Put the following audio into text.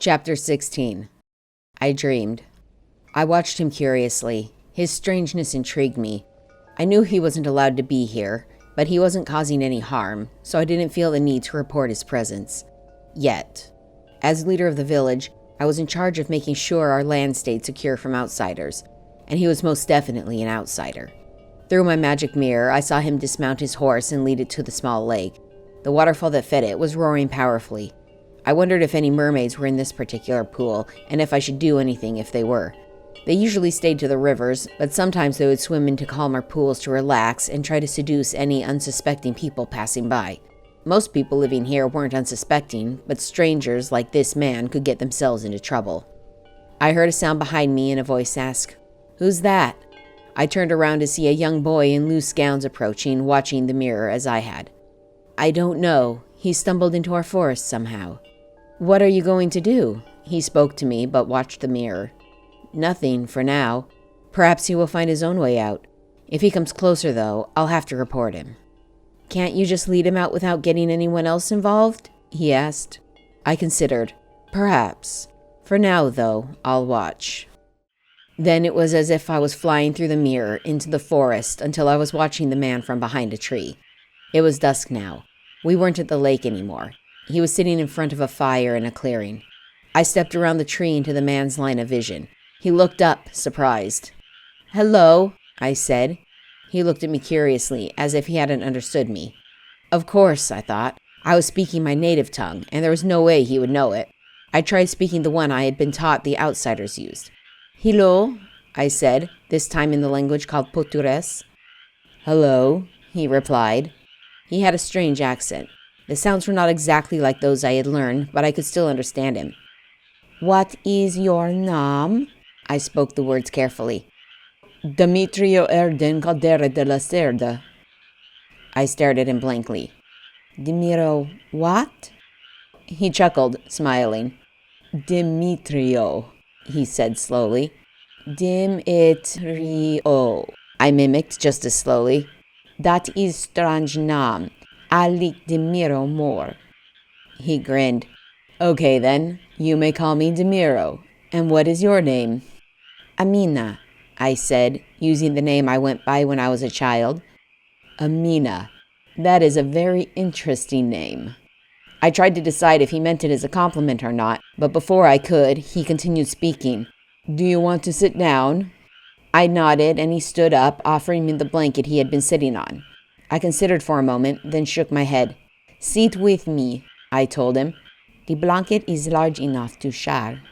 Chapter 16. I dreamed. I watched him curiously. His strangeness intrigued me. I knew he wasn't allowed to be here, but he wasn't causing any harm, so I didn't feel the need to report his presence. Yet. As leader of the village, I was in charge of making sure our land stayed secure from outsiders, and he was most definitely an outsider. Through my magic mirror, I saw him dismount his horse and lead it to the small lake. The waterfall that fed it was roaring powerfully. I wondered if any mermaids were in this particular pool, and if I should do anything if they were. They usually stayed to the rivers, but sometimes they would swim into calmer pools to relax and try to seduce any unsuspecting people passing by. Most people living here weren't unsuspecting, but strangers like this man could get themselves into trouble. I heard a sound behind me and a voice ask, "Who's that?" I turned around to see a young boy in loose gowns approaching, watching the mirror as I had. "I don't know. He stumbled into our forest somehow." "What are you going to do?" He spoke to me, but watched the mirror. "Nothing, for now. Perhaps he will find his own way out. If he comes closer, though, I'll have to report him." "Can't you just lead him out without getting anyone else involved?" he asked. I considered. Perhaps. For now, though, I'll watch. Then it was as if I was flying through the mirror into the forest until I was watching the man from behind a tree. It was dusk now. We weren't at the lake anymore. He was sitting in front of a fire in a clearing. I stepped around the tree into the man's line of vision. He looked up, surprised. "Hello," I said. He looked at me curiously, as if he hadn't understood me. Of course, I thought. I was speaking my native tongue, and there was no way he would know it. I tried speaking the one I had been taught the outsiders used. "Hello," I said, this time in the language called Portuguese. "Hello," he replied. He had a strange accent. The sounds were not exactly like those I had learned, but I could still understand him. "What is your name?" I spoke the words carefully. "Demetrio Erden Caldera de la Cerda." I stared at him blankly. "Dimiro what?" He chuckled, smiling. "Demetrio," he said slowly. "Demetrio," I mimicked just as slowly. "That is strange name. I like Demiro more." He grinned. "Okay then, you may call me Demiro. And what is your name?" "Amina," I said, using the name I went by when I was a child. "Amina. That is a very interesting name." I tried to decide if he meant it as a compliment or not, but before I could, he continued speaking. "Do you want to sit down?" I nodded, and he stood up, offering me the blanket he had been sitting on. I considered for a moment, then shook my head. "Sit with me," I told him. "The blanket is large enough to share."